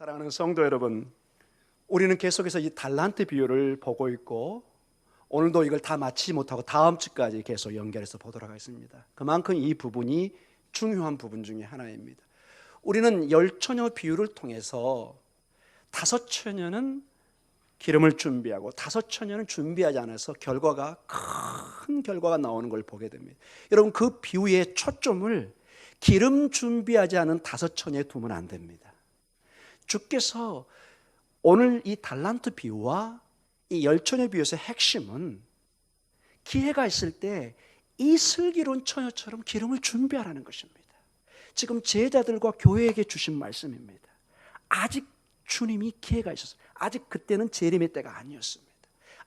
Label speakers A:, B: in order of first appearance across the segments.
A: 사랑하는 성도 여러분, 우리는 계속해서 이 달란트 비유를 보고 있고 오늘도 이걸 다 마치지 못하고 다음 주까지 계속 연결해서 보도록 하겠습니다. 그만큼 이 부분이 중요한 부분 중에 하나입니다. 우리는 10처녀 비유를 통해서 5처녀는 기름을 준비하고 5처녀는 준비하지 않아서 큰 결과가 나오는 걸 보게 됩니다. 여러분, 그 비유의 초점을 기름 준비하지 않은 5처녀에 두면 안 됩니다. 주께서 오늘 이 달란트 비유와 이 10처녀 비유에서 핵심은 기회가 있을 때 이 슬기로운 처녀처럼 기름을 준비하라는 것입니다. 지금 제자들과 교회에게 주신 말씀입니다. 아직 주님이 기회가 있었어요. 아직 그때는 재림의 때가 아니었습니다.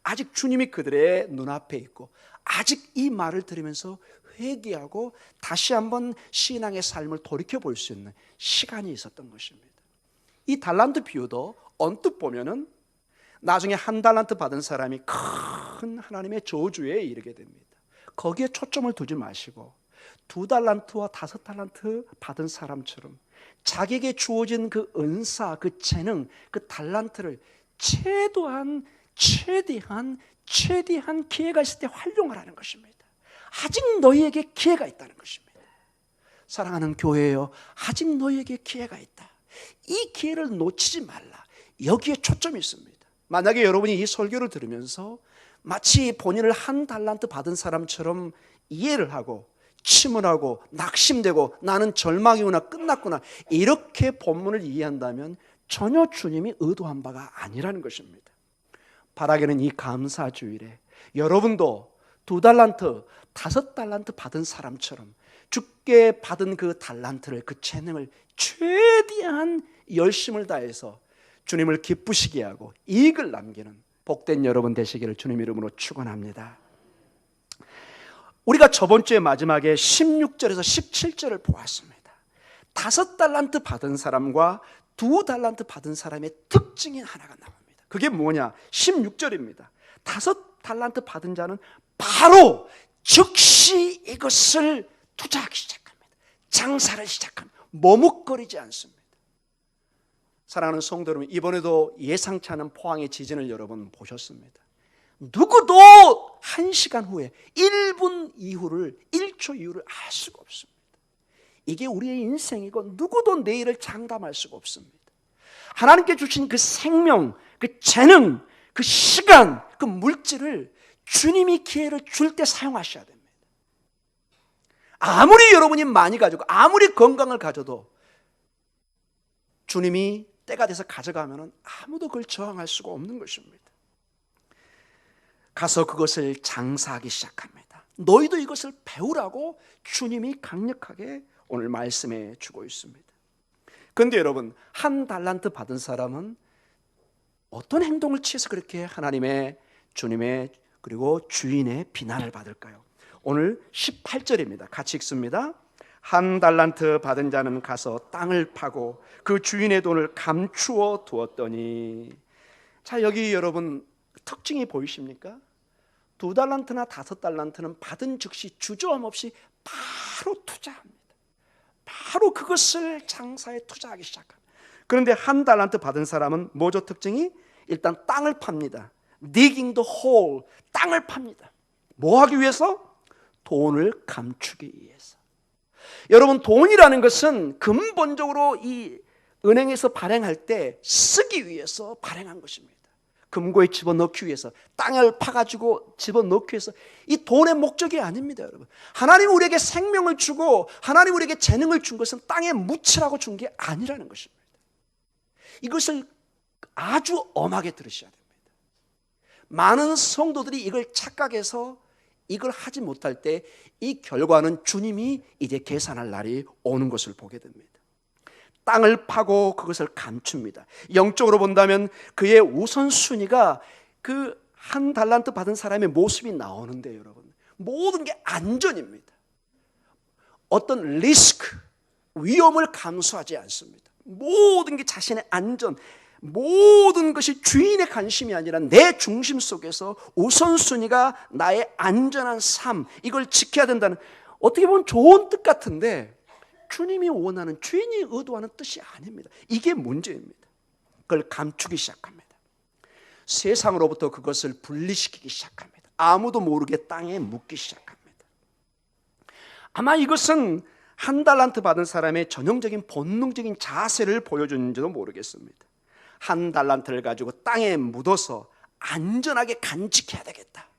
A: 아직 주님이 그들의 눈앞에 있고 아직 이 말을 들으면서 회개하고 다시 한번 신앙의 삶을 돌이켜볼 수 있는 시간이 있었던 것입니다. 이 달란트 비유도 언뜻 보면은 나중에 1달란트 받은 사람이 큰 하나님의 저주에 이르게 됩니다. 거기에 초점을 두지 마시고 2달란트와 5달란트 받은 사람처럼 자기에게 주어진 그 은사, 그 재능, 그 달란트를 최대한 기회가 있을 때 활용하라는 것입니다. 아직 너희에게 기회가 있다는 것입니다. 사랑하는 교회여, 아직 너희에게 기회가 있다. 이 기회를 놓치지 말라. 여기에 초점이 있습니다. 만약에 여러분이 이 설교를 들으면서 마치 본인을 1달란트 받은 사람처럼 이해를 하고 침울하고 낙심되고 나는 절망이구나, 끝났구나, 이렇게 본문을 이해한다면 전혀 주님이 의도한 바가 아니라는 것입니다. 바라기는 이 감사주일에 여러분도 2달란트, 5달란트 받은 사람처럼 주께 받은 그 달란트를, 그 재능을 최대한 열심을 다해서 주님을 기쁘시게 하고 이익을 남기는 복된 여러분 되시기를 주님 이름으로 축원합니다. 우리가 저번 주에 마지막에 16절에서 17절을 보았습니다. 5달란트 받은 사람과 2달란트 받은 사람의 특징이 하나가 나옵니다. 그게 뭐냐? 16절입니다. 5달란트 받은 자는 바로 즉시 이것을 투자하기 시작합니다. 장사를 시작합니다. 머뭇거리지 않습니다. 사랑하는 성도 여러분, 이번에도 예상치 않은 포항의 지진을 여러분 보셨습니다. 누구도 1시간 후에 1분 이후를, 1초 이후를 알 수가 없습니다. 이게 우리의 인생이고 누구도 내일을 장담할 수가 없습니다. 하나님께 주신 그 생명, 그 재능, 그 시간, 그 물질을 주님이 기회를 줄 때 사용하셔야 됩니다. 아무리 여러분이 많이 가지고 아무리 건강을 가져도 주님이 때가 돼서 가져가면 아무도 그걸 저항할 수가 없는 것입니다. 가서 그것을 장사하기 시작합니다. 너희도 이것을 배우라고 주님이 강력하게 오늘 말씀해 주고 있습니다. 그런데 여러분, 1달란트 받은 사람은 어떤 행동을 취해서 그렇게 하나님의, 주님의, 그리고 주인의 비난을 받을까요? 오늘 18절입니다. 같이 읽습니다. 1달란트 받은 자는 가서 땅을 파고 그 주인의 돈을 감추어 두었더니. 자, 여기 여러분 특징이 보이십니까? 2달란트나 5달란트는 받은 즉시 주저함 없이 바로 투자합니다. 바로 그것을 장사에 투자하기 시작합니다. 그런데 1달란트 받은 사람은 뭐죠? 특징이? 일단 땅을 팝니다. Digging the hole, 땅을 팝니다. 뭐 하기 위해서? 돈을 감추기 위해서. 여러분, 돈이라는 것은 근본적으로 이 은행에서 발행할 때 쓰기 위해서 발행한 것입니다. 금고에 집어넣기 위해서, 땅을 파가지고 집어넣기 위해서. 이 돈의 목적이 아닙니다, 여러분. 하나님 우리에게 생명을 주고 하나님 우리에게 재능을 준 것은 땅에 묻히라고 준 게 아니라는 것입니다. 이것을 아주 엄하게 들으셔야 됩니다. 많은 성도들이 이걸 착각해서 이걸 하지 못할 때 이 결과는 주님이 이제 계산할 날이 오는 것을 보게 됩니다. 땅을 파고 그것을 감춥니다. 영적으로 본다면 그의 우선순위가 그 1달란트 받은 사람의 모습이 나오는데 여러분, 모든 게 안전입니다. 어떤 리스크, 위험을 감수하지 않습니다. 모든 게 자신의 안전, 모든 것이 주인의 관심이 아니라 내 중심 속에서 우선순위가 나의 안전한 삶, 이걸 지켜야 된다는, 어떻게 보면 좋은 뜻 같은데 주님이 원하는, 주인이 의도하는 뜻이 아닙니다. 이게 문제입니다. 그걸 감추기 시작합니다. 세상으로부터 그것을 분리시키기 시작합니다. 아무도 모르게 땅에 묻기 시작합니다. 아마 이것은 한 달란트 받은 사람의 전형적인 본능적인 자세를 보여주는지도 모르겠습니다. 한 달란트를 가지고 땅에 묻어서 안전하게 간직해야 되겠다.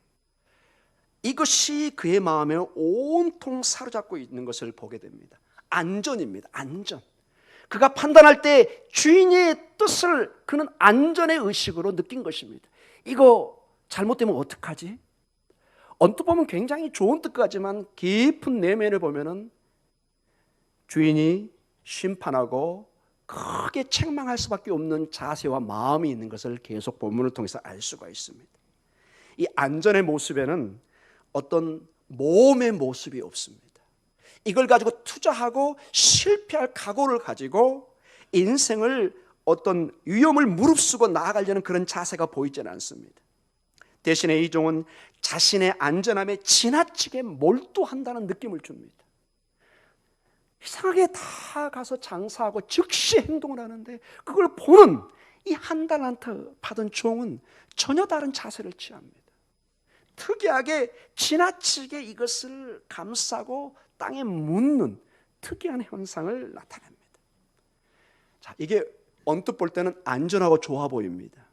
A: 이것이 그의 마음에 온통 사로잡고 있는 것을 보게 됩니다. 안전입니다. 안전. 그가 판단할 때 주인의 뜻을 그는 안전의 의식으로 느낀 것입니다. 이거 잘못되면 어떡하지? 언뜻 보면 굉장히 좋은 뜻 같지만 깊은 내면을 보면은 주인이 심판하고 크게 책망할 수밖에 없는 자세와 마음이 있는 것을 계속 본문을 통해서 알 수가 있습니다. 이 안전의 모습에는 어떤 모험의 모습이 없습니다. 이걸 가지고 투자하고 실패할 각오를 가지고 인생을 어떤 위험을 무릅쓰고 나아가려는 그런 자세가 보이지는 않습니다. 대신에 이 종은 자신의 안전함에 지나치게 몰두한다는 느낌을 줍니다. 이상하게 다 가서 장사하고 즉시 행동을 하는데 그걸 보는 이 한 달란트 받은 종은 전혀 다른 자세를 취합니다. 특이하게 지나치게 이것을 감싸고 땅에 묻는 특이한 현상을 나타냅니다. 자, 이게 언뜻 볼 때는 안전하고 좋아 보입니다.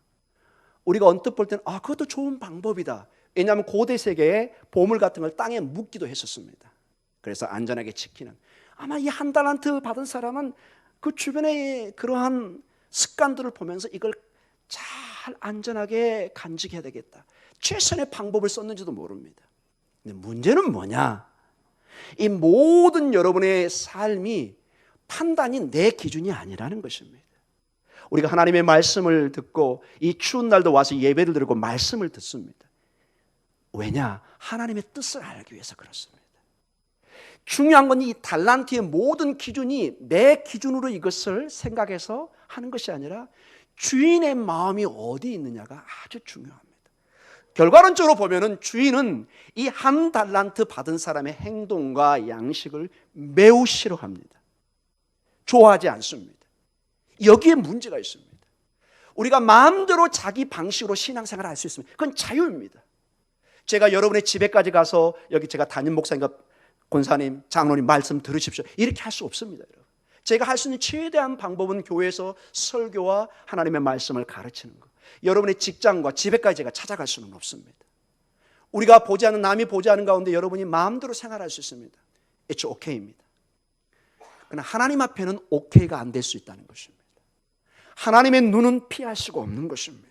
A: 우리가 언뜻 볼 때는 그것도 좋은 방법이다. 왜냐하면 고대 세계에 보물 같은 걸 땅에 묻기도 했었습니다. 그래서 안전하게 지키는. 아마 이 한 달란트 받은 사람은 그 주변의 그러한 습관들을 보면서 이걸 잘 안전하게 간직해야 되겠다. 최선의 방법을 썼는지도 모릅니다. 근데 문제는 뭐냐? 이 모든 여러분의 삶이 판단이 내 기준이 아니라는 것입니다. 우리가 하나님의 말씀을 듣고 이 추운 날도 와서 예배를 드리고 말씀을 듣습니다. 왜냐? 하나님의 뜻을 알기 위해서 그렇습니다. 중요한 건 이 달란트의 모든 기준이 내 기준으로 이것을 생각해서 하는 것이 아니라 주인의 마음이 어디 있느냐가 아주 중요합니다. 결과론적으로 보면은 주인은 이 한 달란트 받은 사람의 행동과 양식을 매우 싫어합니다. 좋아하지 않습니다. 여기에 문제가 있습니다. 우리가 마음대로 자기 방식으로 신앙생활을 할 수 있습니다. 그건 자유입니다. 제가 여러분의 집에까지 가서 여기 제가 담임 목사님과 권사님, 장로님 말씀 들으십시오. 이렇게 할 수 없습니다. 여러분. 제가 할 수 있는 최대한 방법은 교회에서 설교와 하나님의 말씀을 가르치는 것. 여러분의 직장과 집에까지 제가 찾아갈 수는 없습니다. 우리가 보지 않는, 남이 보지 않는 가운데 여러분이 마음대로 생활할 수 있습니다. It's okay입니다. 그러나 하나님 앞에는 okay가 안 될 수 있다는 것입니다. 하나님의 눈은 피할 수가 없는 것입니다.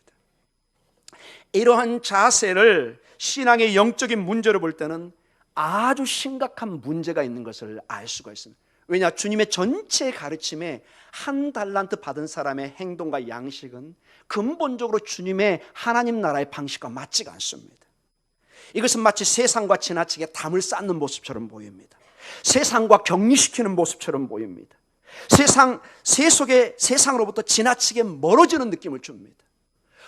A: 이러한 자세를 신앙의 영적인 문제로 볼 때는 아주 심각한 문제가 있는 것을 알 수가 있습니다. 왜냐? 주님의 전체 가르침에 한 달란트 받은 사람의 행동과 양식은 근본적으로 주님의 하나님 나라의 방식과 맞지가 않습니다. 이것은 마치 세상과 지나치게 담을 쌓는 모습처럼 보입니다. 세상과 격리시키는 모습처럼 보입니다. 세상으로부터 지나치게 멀어지는 느낌을 줍니다.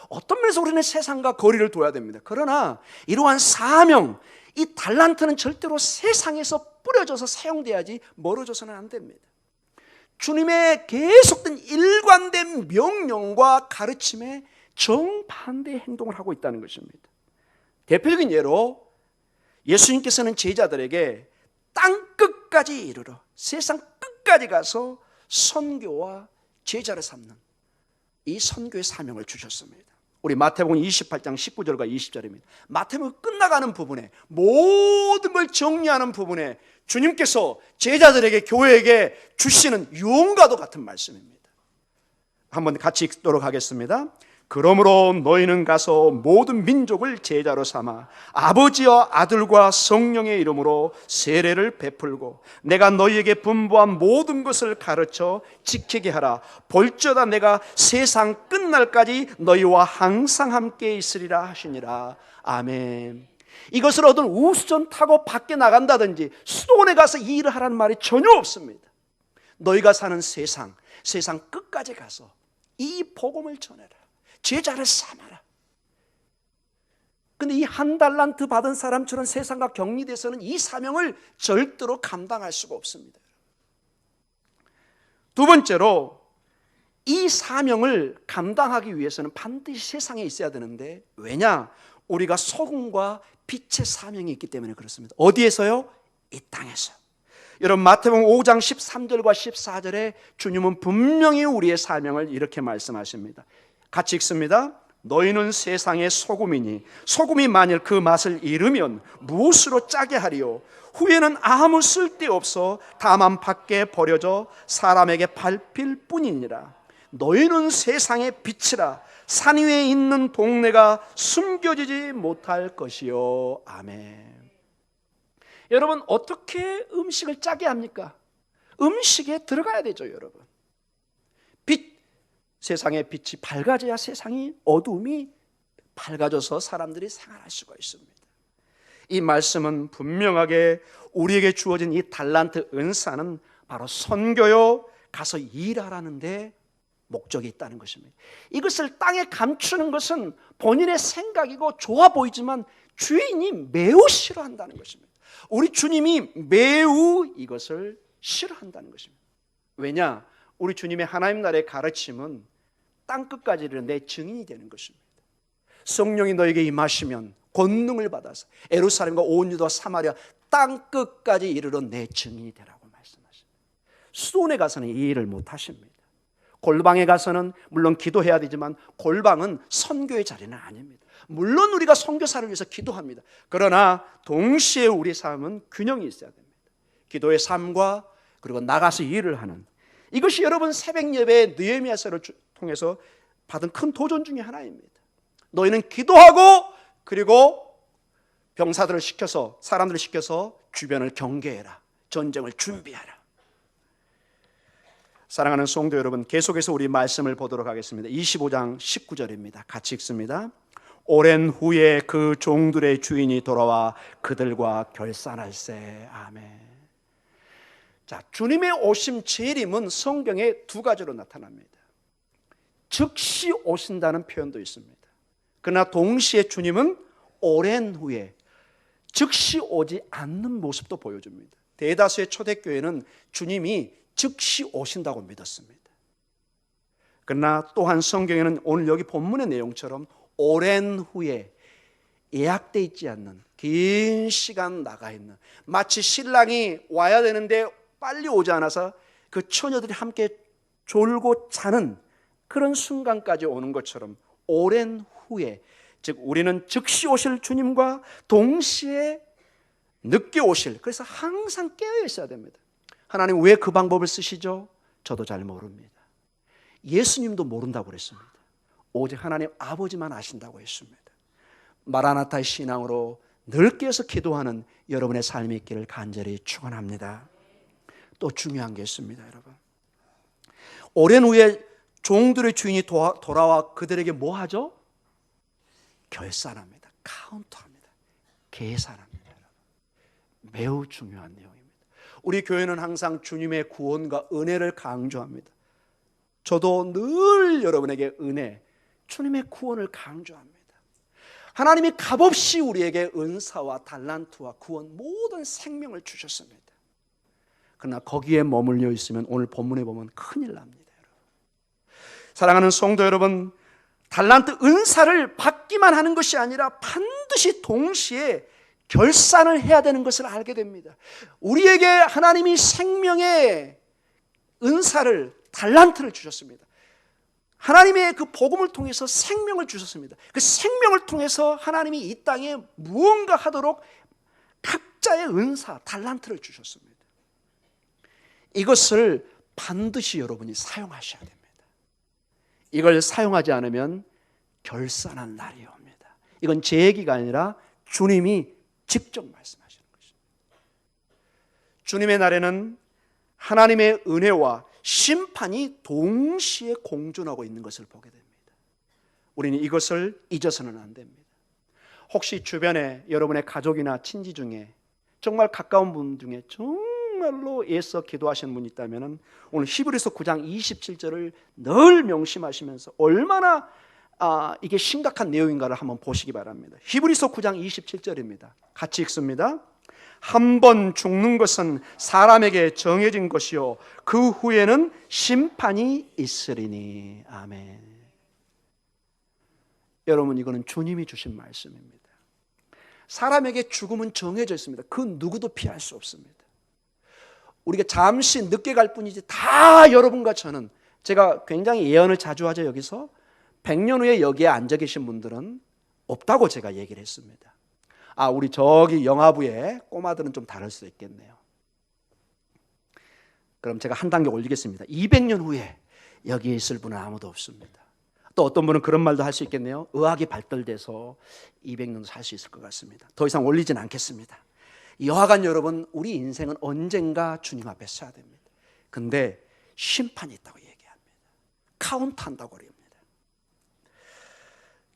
A: 어떤 면에서 우리는 세상과 거리를 둬야 됩니다. 그러나 이러한 사명, 이 달란트는 절대로 세상에서 뿌려져서 사용돼야지 멀어져서는 안 됩니다. 주님의 계속된 일관된 명령과 가르침에 정반대의 행동을 하고 있다는 것입니다. 대표적인 예로 예수님께서는 제자들에게 땅끝까지 이르러 세상 끝까지 가서 선교와 제자를 삼는 이 선교의 사명을 주셨습니다. 우리 마태복음 28장 19절과 20절입니다. 마태복음 끝나가는 부분에 모든 걸 정리하는 부분에 주님께서 제자들에게 교회에게 주시는 유언과도 같은 말씀입니다. 한번 같이 읽도록 하겠습니다. 그러므로 너희는 가서 모든 민족을 제자로 삼아 아버지와 아들과 성령의 이름으로 세례를 베풀고 내가 너희에게 분부한 모든 것을 가르쳐 지키게 하라. 볼지어다 내가 세상 끝날까지 너희와 항상 함께 있으리라 하시니라. 아멘. 이것을 얻은 우수전 타고 밖에 나간다든지 수도원에 가서 이 일을 하라는 말이 전혀 없습니다. 너희가 사는 세상 끝까지 가서 이 복음을 전해라. 제자를 삼아라. 근데 이 한 달란트 받은 사람처럼 세상과 격리돼서는 이 사명을 절대로 감당할 수가 없습니다. 두 번째로 이 사명을 감당하기 위해서는 반드시 세상에 있어야 되는데, 왜냐? 우리가 소금과 빛의 사명이 있기 때문에 그렇습니다. 어디에서요? 이 땅에서. 여러분, 마태복음 5장 13절과 14절에 주님은 분명히 우리의 사명을 이렇게 말씀하십니다. 같이 읽습니다. 너희는 세상의 소금이니 소금이 만일 그 맛을 잃으면 무엇으로 짜게 하리요? 후에는 아무 쓸데없어 다만 밖에 버려져 사람에게 밟힐 뿐이니라. 너희는 세상의 빛이라. 산 위에 있는 동네가 숨겨지지 못할 것이요. 아멘. 여러분, 어떻게 음식을 짜게 합니까? 음식에 들어가야 되죠, 여러분. 빛, 세상의 빛이 밝아져야 세상이 어두움이 밝아져서 사람들이 생활할 수가 있습니다. 이 말씀은 분명하게 우리에게 주어진 이 달란트 은사는 바로 선교요, 가서 일하라는 데 목적이 있다는 것입니다. 이것을 땅에 감추는 것은 본인의 생각이고 좋아 보이지만 주인이 매우 싫어한다는 것입니다. 우리 주님이 매우 이것을 싫어한다는 것입니다. 왜냐? 우리 주님의 하나님 나라의 가르침은 땅끝까지 이르러 내 증인이 되는 것입니다. 성령이 너에게 임하시면 권능을 받아서 예루살렘과 온 유다와 사마리아 땅끝까지 이르러 내 증인이 되라고 말씀하십니다. 수도원에 가서는 이 일을 못 하십니다. 골방에 가서는 물론 기도해야 되지만 골방은 선교의 자리는 아닙니다. 물론 우리가 선교사를 위해서 기도합니다. 그러나 동시에 우리 삶은 균형이 있어야 됩니다. 기도의 삶과 그리고 나가서 일을 하는, 이것이 여러분 새벽 예배의 느헤미야서를 통해서 받은 큰 도전 중에 하나입니다. 너희는 기도하고 그리고 병사들을 시켜서, 사람들을 시켜서 주변을 경계해라. 전쟁을 준비하라. 사랑하는 성도 여러분, 계속해서 우리 말씀을 보도록 하겠습니다. 25장 19절입니다. 같이 읽습니다. 오랜 후에 그 종들의 주인이 돌아와 그들과 결산할세. 아멘. 자, 주님의 오심 재림은 성경에 두 가지로 나타납니다. 즉시 오신다는 표현도 있습니다. 그러나 동시에 주님은 오랜 후에 즉시 오지 않는 모습도 보여줍니다. 대다수의 초대교회는 주님이 즉시 오신다고 믿었습니다. 그러나 또한 성경에는 오늘 여기 본문의 내용처럼 오랜 후에 예약되어 있지 않는 긴 시간 나가 있는, 마치 신랑이 와야 되는데 빨리 오지 않아서 그 처녀들이 함께 졸고 자는 그런 순간까지 오는 것처럼 오랜 후에, 즉 우리는 즉시 오실 주님과 동시에 늦게 오실, 그래서 항상 깨어 있어야 됩니다. 하나님 왜 그 방법을 쓰시죠? 저도 잘 모릅니다. 예수님도 모른다고 그랬습니다. 오직 하나님 아버지만 아신다고 했습니다. 마라나타의 신앙으로 늘 깨어서 기도하는 여러분의 삶이 있기를 간절히 축원합니다. 또 중요한 게 있습니다, 여러분. 오랜 후에 종들의 주인이 돌아와 그들에게 뭐 하죠? 결산합니다. 카운트합니다. 계산합니다, 여러분. 매우 중요한 내용입니다. 우리 교회는 항상 주님의 구원과 은혜를 강조합니다. 저도 늘 여러분에게 은혜, 주님의 구원을 강조합니다. 하나님이 값없이 우리에게 은사와 달란트와 구원, 모든 생명을 주셨습니다. 그러나 거기에 머물러 있으면 오늘 본문에 보면 큰일 납니다, 여러분. 사랑하는 성도 여러분, 달란트 은사를 받기만 하는 것이 아니라 반드시 동시에 결산을 해야 되는 것을 알게 됩니다. 우리에게 하나님이 생명의 은사를, 달란트를 주셨습니다. 하나님의 그 복음을 통해서 생명을 주셨습니다. 그 생명을 통해서 하나님이 이 땅에 무언가 하도록 각자의 은사, 달란트를 주셨습니다. 이것을 반드시 여러분이 사용하셔야 됩니다. 이걸 사용하지 않으면 결산한 날이 옵니다. 이건 제 얘기가 아니라 주님이 직접 말씀하시는 것입니다. 주님의 날에는 하나님의 은혜와 심판이 동시에 공존하고 있는 것을 보게 됩니다. 우리는 이것을 잊어서는 안 됩니다. 혹시 주변에 여러분의 가족이나 친지 중에 정말 가까운 분 중에 정말로 애써 기도하시는 분이 있다면 오늘 히브리서 9장 27절을 늘 명심하시면서 얼마나 이게 심각한 내용인가를 한번 보시기 바랍니다. 히브리서 9장 27절입니다. 같이 읽습니다. 한 번 죽는 것은 사람에게 정해진 것이요 그 후에는 심판이 있으리니. 아멘. 여러분, 이거는 주님이 주신 말씀입니다. 사람에게 죽음은 정해져 있습니다. 그 누구도 피할 수 없습니다. 우리가 잠시 늦게 갈 뿐이지 다 여러분과 저는, 제가 굉장히 예언을 자주 하죠. 여기서 100년 후에 여기에 앉아 계신 분들은 없다고 제가 얘기를 했습니다. 우리 저기 영화부에 꼬마들은 좀 다를 수 있겠네요. 그럼 제가 한 단계 올리겠습니다. 200년 후에 여기에 있을 분은 아무도 없습니다. 또 어떤 분은 그런 말도 할 수 있겠네요. 의학이 발달돼서 200년도 살 수 있을 것 같습니다. 더 이상 올리진 않겠습니다. 여하간 여러분, 우리 인생은 언젠가 주님 앞에 서야 됩니다. 근데 심판이 있다고 얘기합니다. 카운트한다고 그럽니다.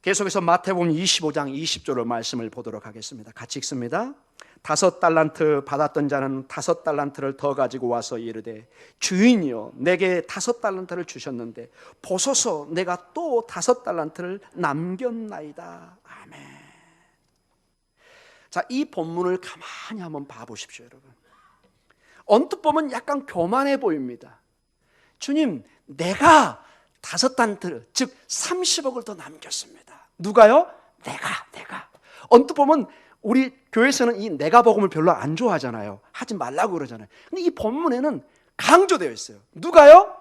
A: 계속해서 마태복음 25장 20절로 말씀을 보도록 하겠습니다. 같이 읽습니다. 5달란트 받았던 자는 5달란트를 더 가지고 와서 이르되 주인이여 내게 5달란트를 주셨는데 보소서 내가 또 5달란트를 남겼나이다. 아멘. 자, 이 본문을 가만히 한번 봐보십시오, 여러분. 언뜻 보면 약간 교만해 보입니다. 주님, 내가 5달란트, 즉 30억을 더 남겼습니다. 누가요? 내가. 언뜻 보면 우리 교회에서는 이 내가 복음을 별로 안 좋아하잖아요. 하지 말라고 그러잖아요. 근데 이 본문에는 강조되어 있어요. 누가요?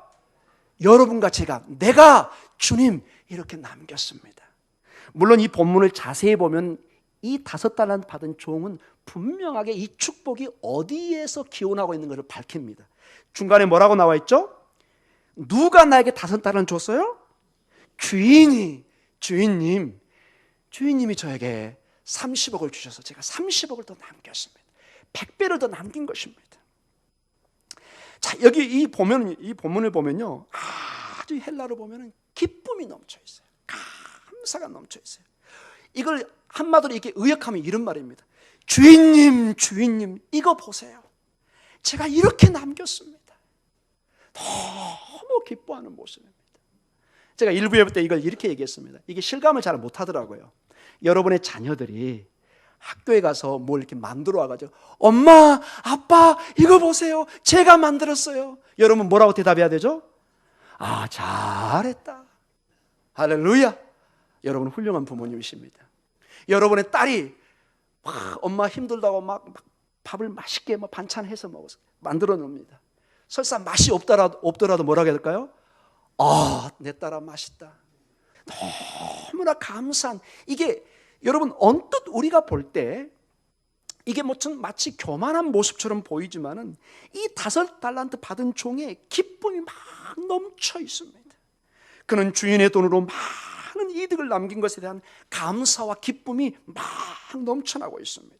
A: 여러분과 제가, 내가 주님 이렇게 남겼습니다. 물론 이 본문을 자세히 보면 이 5달란트 받은 종은 분명하게 이 축복이 어디에서 기원하고 있는 것을 밝힙니다. 중간에 뭐라고 나와 있죠? 누가 나에게 5달란트 줬어요? 주인님이 저에게 30억을 주셔서 제가 30억을 더 남겼습니다. 100배를 더 남긴 것입니다. 자, 여기 이 본문을 보면요, 아주 헬라로 보면은 기쁨이 넘쳐 있어요. 감사가 넘쳐 있어요. 이걸 한마디로 이렇게 의역하면 이런 말입니다. 주인님, 이거 보세요. 제가 이렇게 남겼습니다. 너무 기뻐하는 모습입니다. 제가 일부에 볼 때 이걸 이렇게 얘기했습니다. 이게 실감을 잘 못하더라고요. 여러분의 자녀들이 학교에 가서 뭘 이렇게 만들어 와가지고 엄마, 아빠 이거 보세요. 제가 만들었어요. 여러분 뭐라고 대답해야 되죠? 잘했다. 할렐루야. 여러분 훌륭한 부모님이십니다. 여러분의 딸이 엄마 힘들다고 막 밥을 맛있게 반찬해서 만들어 놓습니다. 설사 맛이 없더라도 뭐라고 해야 될까요? 내 딸아 맛있다. 너무나 감사한, 이게 여러분 언뜻 우리가 볼 때 이게 마치 교만한 모습처럼 보이지만은 이 5달란트 받은 종의 기쁨이 막 넘쳐 있습니다. 그는 주인의 돈으로 많은 이득을 남긴 것에 대한 감사와 기쁨이 막 넘쳐나고 있습니다.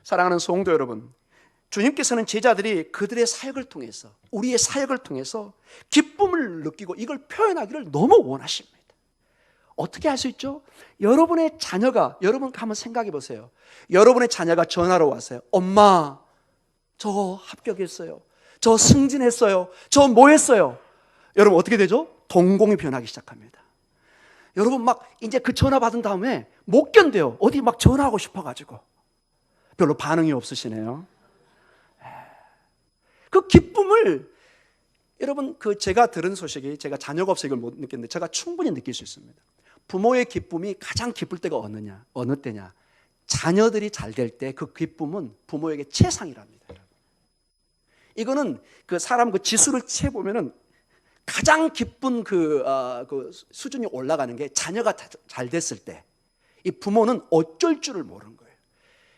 A: 사랑하는 성도 여러분, 주님께서는 제자들이 그들의 사역을 통해서, 우리의 사역을 통해서 기쁨을 느끼고 이걸 표현하기를 너무 원하십니다. 어떻게 할 수 있죠? 여러분의 자녀가, 여러분 한번 생각해 보세요. 여러분의 자녀가 전화로 왔어요. 엄마, 저 합격했어요. 저 승진했어요. 저 뭐 했어요? 여러분 어떻게 되죠? 동공이 변하기 시작합니다. 여러분 이제 그 전화 받은 다음에 못 견뎌요. 어디 전화하고 싶어가지고. 별로 반응이 없으시네요. 그 기쁨을, 여러분 제가 들은 소식이, 제가 자녀가 없어서 이걸 못 느꼈는데 제가 충분히 느낄 수 있습니다. 부모의 기쁨이 가장 기쁠 때가 어느 때냐? 자녀들이 잘 될 때 그 기쁨은 부모에게 최상이랍니다. 이거는 사람 지수를 채보면은 가장 기쁜 그 수준이 올라가는 게 자녀가 잘 됐을 때, 이 부모는 어쩔 줄을 모르는 거예요.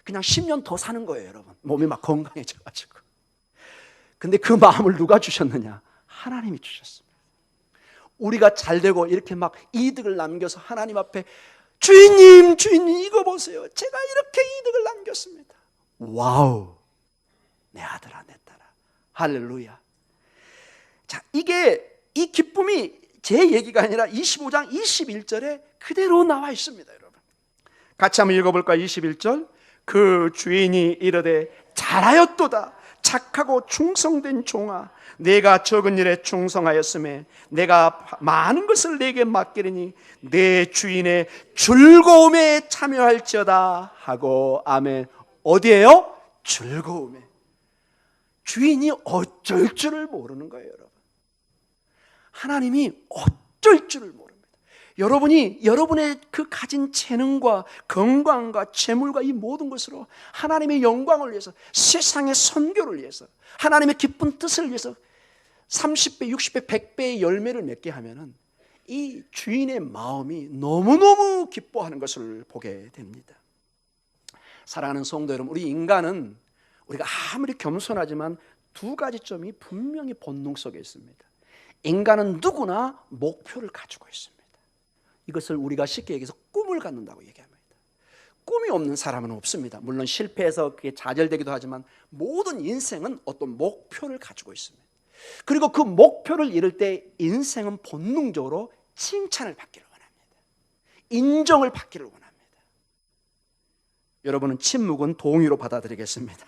A: 그냥 10년 더 사는 거예요, 여러분. 몸이 건강해져가지고. 근데 그 마음을 누가 주셨느냐? 하나님이 주셨습니다. 우리가 잘 되고 이렇게 이득을 남겨서 하나님 앞에 주인님 이거 보세요. 제가 이렇게 이득을 남겼습니다. 와우, 내 아들아, 내 딸아. 할렐루야. 자, 이 기쁨이 제 얘기가 아니라 25장 21절에 그대로 나와 있습니다, 여러분. 같이 한번 읽어볼까요? 21절. 그 주인이 이르되 잘하였도다. 착하고 충성된 종아, 내가 적은 일에 충성하였음에 내가 많은 것을 내게 맡기리니 내 주인의 즐거움에 참여할지어다 하고. 아멘. 어디에요? 즐거움에 주인이 어쩔 줄을 모르는 거예요, 여러분. 하나님이 어쩔 줄을 모릅니다. 여러분이 여러분의 그 가진 재능과 건강과 재물과 이 모든 것으로 하나님의 영광을 위해서, 세상의 선교를 위해서, 하나님의 기쁜 뜻을 위해서 30배, 60배, 100배의 열매를 맺게 하면은 이 주인의 마음이 너무너무 기뻐하는 것을 보게 됩니다. 사랑하는 성도 여러분, 우리 인간은 우리가 아무리 겸손하지만 두 가지 점이 분명히 본능 속에 있습니다. 인간은 누구나 목표를 가지고 있습니다. 이것을 우리가 쉽게 얘기해서 꿈을 갖는다고 얘기합니다. 꿈이 없는 사람은 없습니다. 물론 실패해서 그게 좌절되기도 하지만 모든 인생은 어떤 목표를 가지고 있습니다. 그리고 그 목표를 이룰 때 인생은 본능적으로 칭찬을 받기를 원합니다. 인정을 받기를 원합니다. 여러분은 침묵은 동의로 받아들이겠습니다.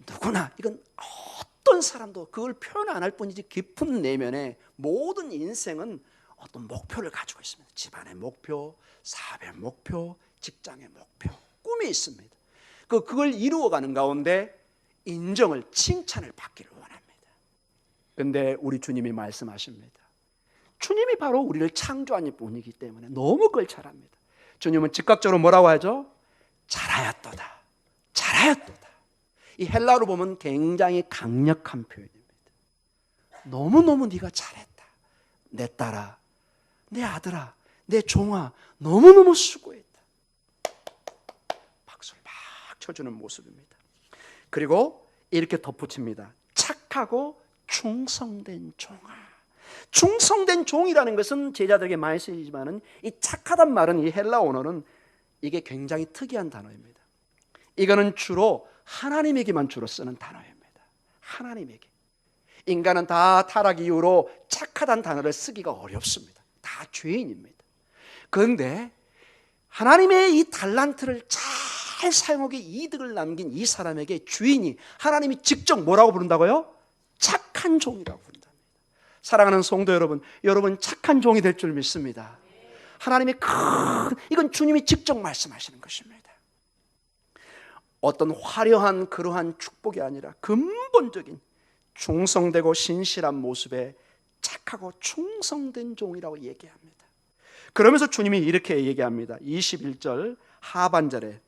A: 누구나, 이건 어떤 사람도 그걸 표현 안 할 뿐이지 깊은 내면에 모든 인생은 어떤 목표를 가지고 있습니다. 집안의 목표, 사업의 목표, 직장의 목표, 꿈이 있습니다. 그걸 이루어가는 가운데 인정을, 칭찬을 받기를 원합니다. 그런데 우리 주님이 말씀하십니다. 주님이 바로 우리를 창조한 분이기 때문에 너무 그걸 잘합니다. 주님은 즉각적으로 뭐라고 하죠? 잘하였도다, 잘하였도다. 이 헬라어로 보면 굉장히 강력한 표현입니다. 너무너무 네가 잘했다. 내 딸아, 내 아들아, 내 종아, 너무너무 수고했다. 박수를 막 쳐주는 모습입니다. 그리고 이렇게 덧붙입니다. 착하고 충성된 종아. 충성된 종이라는 것은 제자들에게 많이 쓰이지만은 이 착하단 말은, 이 헬라 언어는 이게 굉장히 특이한 단어입니다. 이거는 주로 하나님에게만 주로 쓰는 단어입니다. 하나님에게. 인간은 다 타락 이후로 착하다는 단어를 쓰기가 어렵습니다. 다 죄인입니다. 그런데 하나님의 이 달란트를 잘 사용하게 이득을 남긴 이 사람에게 주인이, 하나님이 직접 뭐라고 부른다고요? 착한 종이라고 부른답니다. 사랑하는 성도 여러분, 여러분 착한 종이 될 줄 믿습니다. 하나님의 이건 주님이 직접 말씀하시는 것입니다. 어떤 화려한 그러한 축복이 아니라 근본적인 충성되고 신실한 모습에 착하고 충성된 종이라고 얘기합니다. 그러면서 주님이 이렇게 얘기합니다. 21절 하반절에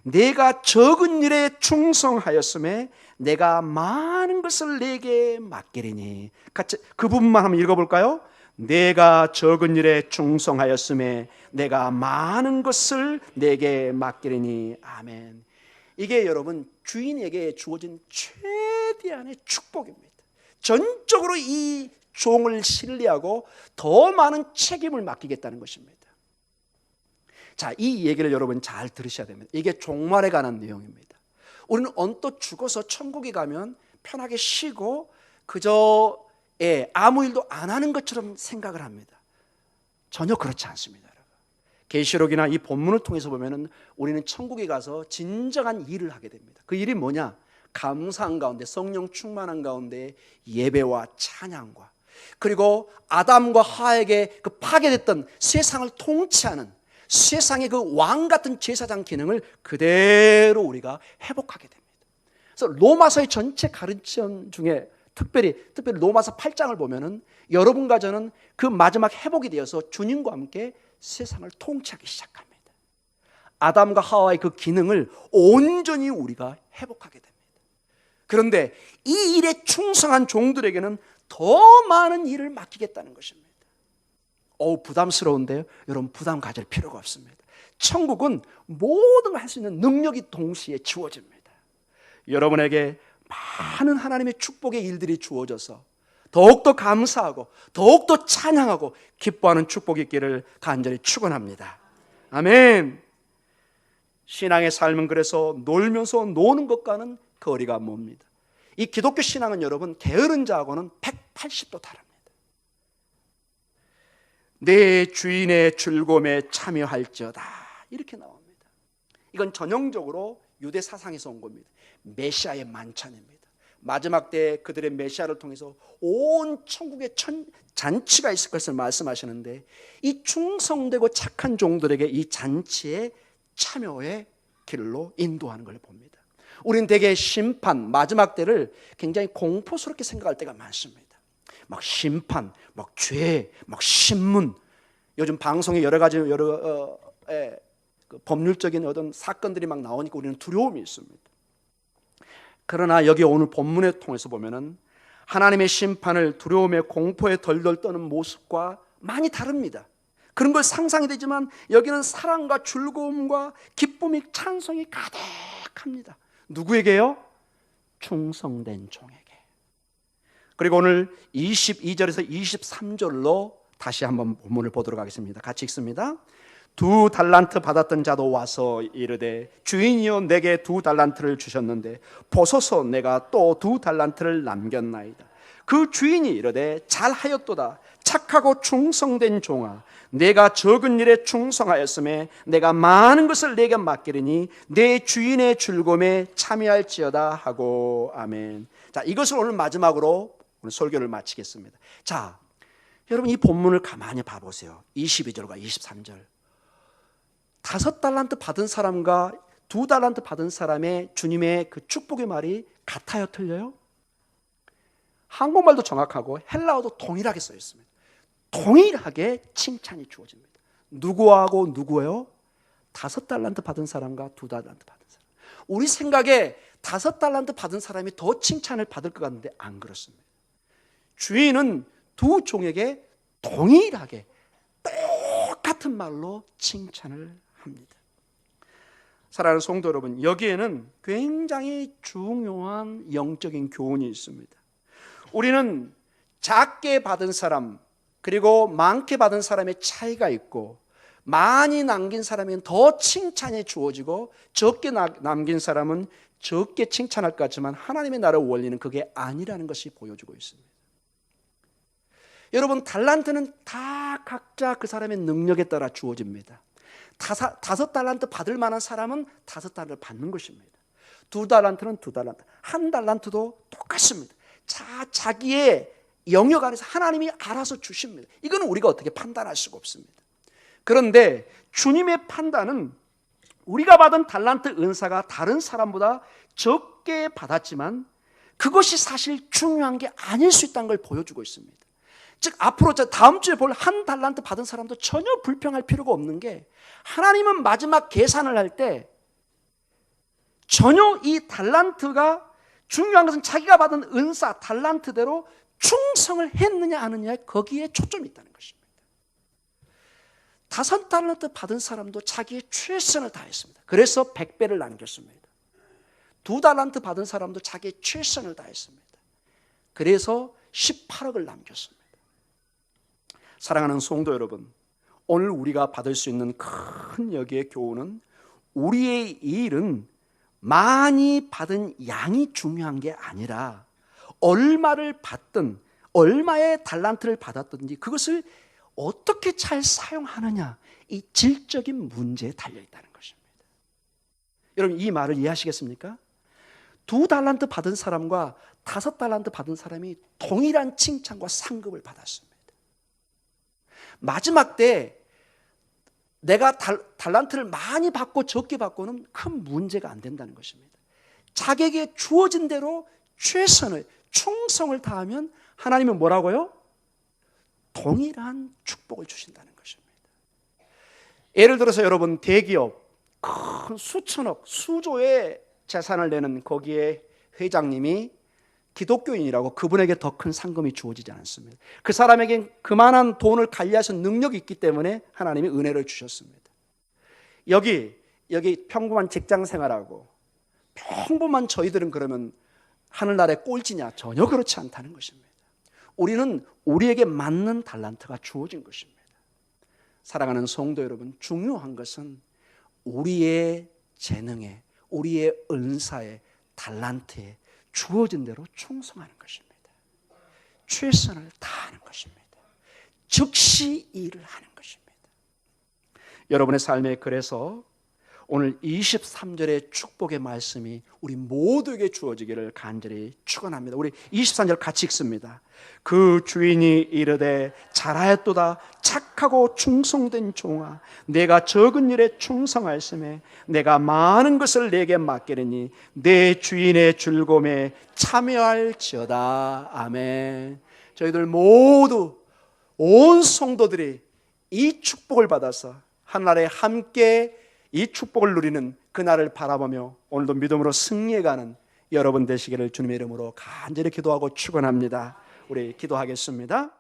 A: 내가 적은 일에 충성하였음에 내가 많은 것을 내게 맡기리니. 같이 그 부분만 한번 읽어볼까요? 내가 적은 일에 충성하였음에 내가 많은 것을 내게 맡기리니. 아멘. 이게 여러분 주인에게 주어진 최대한의 축복입니다. 전적으로 이 종을 신뢰하고 더 많은 책임을 맡기겠다는 것입니다. 자, 이 얘기를 여러분 잘 들으셔야 됩니다. 이게 종말에 관한 내용입니다. 우리는 언뜻 죽어서 천국에 가면 편하게 쉬고 그저 아무 일도 안 하는 것처럼 생각을 합니다. 전혀 그렇지 않습니다. 계시록이나 이 본문을 통해서 보면은 우리는 천국에 가서 진정한 일을 하게 됩니다. 그 일이 뭐냐? 감사한 가운데, 성령 충만한 가운데 예배와 찬양과, 그리고 아담과 하와에게 그 파괴됐던 세상을 통치하는 세상의 그 왕 같은 제사장 기능을 그대로 우리가 회복하게 됩니다. 그래서 로마서의 전체 가르침 중에 특별히 로마서 8장을 보면은 여러분과 저는 그 마지막 회복이 되어서 주님과 함께 세상을 통치하기 시작합니다. 아담과 하와의 그 기능을 온전히 우리가 회복하게 됩니다. 그런데 이 일에 충성한 종들에게는 더 많은 일을 맡기겠다는 것입니다. 부담스러운데요. 여러분 부담 가질 필요가 없습니다. 천국은 모든 걸 할 수 있는 능력이 동시에 주어집니다. 여러분에게 많은 하나님의 축복의 일들이 주어져서 더욱더 감사하고 더욱더 찬양하고 기뻐하는 축복이 있기를 간절히 축원합니다. 아멘. 신앙의 삶은 그래서 놀면서 노는 것과는 거리가 멉니다. 이 기독교 신앙은 여러분 게으른 자하고는 180도 다릅니다. 내 주인의 즐거움에 참여할지어다 이렇게 나옵니다. 이건 전형적으로 유대 사상에서 온 겁니다. 메시아의 만찬입니다. 마지막 때 그들의 메시아를 통해서 온 천국의 잔치가 있을 것을 말씀하시는데, 이 충성되고 착한 종들에게 이 잔치의 참여의 길로 인도하는 걸 봅니다. 우린 대개 심판, 마지막 때를 굉장히 공포스럽게 생각할 때가 많습니다. 막 심판, 막 죄, 막 신문. 요즘 방송에 여러 가지 그 법률적인 어떤 사건들이 막 나오니까 우리는 두려움이 있습니다. 그러나 여기 오늘 본문을 통해서 보면은 하나님의 심판을 두려움에 공포에 덜덜 떠는 모습과 많이 다릅니다. 그런 걸 상상이 되지만 여기는 사랑과 즐거움과 기쁨이 찬송이 가득합니다. 누구에게요? 충성된 종에게. 그리고 오늘 22절에서 23절로 다시 한번 본문을 보도록 하겠습니다. 같이 읽습니다. 2달란트 받았던 자도 와서 이르되 주인이여 내게 2달란트를 주셨는데 보소서 내가 또 2달란트를 남겼나이다. 그 주인이 이르되 잘하였도다 착하고 충성된 종아 내가 적은 일에 충성하였음에 내가 많은 것을 내게 맡기리니 내 주인의 즐거움에 참여할지어다 하고 아멘. 자, 이것을 오늘 마지막으로 오늘 설교를 마치겠습니다. 자, 여러분 이 본문을 가만히 봐보세요. 22절과 23절. 5달란트 받은 사람과 2달란트 받은 사람의 주님의 그 축복의 말이 같아요, 틀려요? 한국말도 정확하고 헬라어도 동일하게 써 있습니다. 동일하게 칭찬이 주어집니다. 누구하고 누구예요? 5달란트 받은 사람과 2달란트 받은 사람. 우리 생각에 5달란트 받은 사람이 더 칭찬을 받을 것 같은데 안 그렇습니다. 주인은 두 종에게 동일하게 똑같은 말로 칭찬을 합니다. 사랑하는 성도 여러분, 여기에는 굉장히 중요한 영적인 교훈이 있습니다. 우리는 작게 받은 사람 그리고 많게 받은 사람의 차이가 있고 많이 남긴 사람은 더 칭찬이 주어지고 적게 남긴 사람은 적게 칭찬할 것 같지만 하나님의 나라 원리는 그게 아니라는 것이 보여주고 있습니다. 여러분 달란트는 다 각자 그 사람의 능력에 따라 주어집니다. 5달란트 받을 만한 사람은 5달란트를 받는 것입니다. 2달란트는 2달란트, 1달란트도 똑같습니다. 자기의 영역 안에서 하나님이 알아서 주십니다. 이거는 우리가 어떻게 판단할 수가 없습니다. 그런데 주님의 판단은 우리가 받은 달란트 은사가 다른 사람보다 적게 받았지만 그것이 사실 중요한 게 아닐 수 있다는 걸 보여주고 있습니다. 즉 앞으로 다음 주에 볼 1달란트 받은 사람도 전혀 불평할 필요가 없는 게 하나님은 마지막 계산을 할 때 전혀 이 달란트가 중요한 것은 자기가 받은 은사 달란트대로 충성을 했느냐 안 했느냐 거기에 초점이 있다는 것입니다. 5달란트 받은 사람도 자기의 최선을 다했습니다. 그래서 100배를 남겼습니다. 2달란트 받은 사람도 자기의 최선을 다했습니다. 그래서 18억을 남겼습니다. 사랑하는 성도 여러분, 오늘 우리가 받을 수 있는 큰 여기의 교훈은 우리의 일은 많이 받은 양이 중요한 게 아니라 얼마를 받든 얼마의 달란트를 받았든지 그것을 어떻게 잘 사용하느냐 이 질적인 문제에 달려있다는 것입니다. 여러분 이 말을 이해하시겠습니까? 2달란트 받은 사람과 5달란트 받은 사람이 동일한 칭찬과 상급을 받았습니다. 마지막 때 내가 달란트를 많이 받고 적게 받고는 큰 문제가 안 된다는 것입니다. 자기에게 주어진 대로 최선을 충성을 다하면 하나님은 뭐라고요? 동일한 축복을 주신다는 것입니다. 예를 들어서 여러분 대기업 큰 수천억 수조의 재산을 내는 거기에 회장님이 기독교인이라고 그분에게 더 큰 상금이 주어지지 않습니다. 그 사람에겐 그만한 돈을 관리하실 능력이 있기 때문에 하나님이 은혜를 주셨습니다. 여기 평범한 직장 생활하고 평범한 저희들은 그러면 하늘나라의 꼴찌냐? 전혀 그렇지 않다는 것입니다. 우리는 우리에게 맞는 달란트가 주어진 것입니다. 사랑하는 성도 여러분, 중요한 것은 우리의 재능에 우리의 은사에 달란트에 주어진 대로 충성하는 것입니다. 최선을 다하는 것입니다. 즉시 일을 하는 것입니다. 여러분의 삶에 그래서 오늘 23절의 축복의 말씀이 우리 모두에게 주어지기를 간절히 축원합니다. 우리 23절 같이 읽습니다. 그 주인이 이르되 잘하였도다 착한 착하고 충성된 종아, 내가 적은 일에 충성하였음에 내가 많은 것을 내게 맡기리니 내 주인의 즐거움에 참여할지어다. 아멘. 저희들 모두 온 성도들이 이 축복을 받아서 하늘나라에 함께 이 축복을 누리는 그날을 바라보며 오늘도 믿음으로 승리해가는 여러분 되시기를 주님의 이름으로 간절히 기도하고 축원합니다. 우리 기도하겠습니다.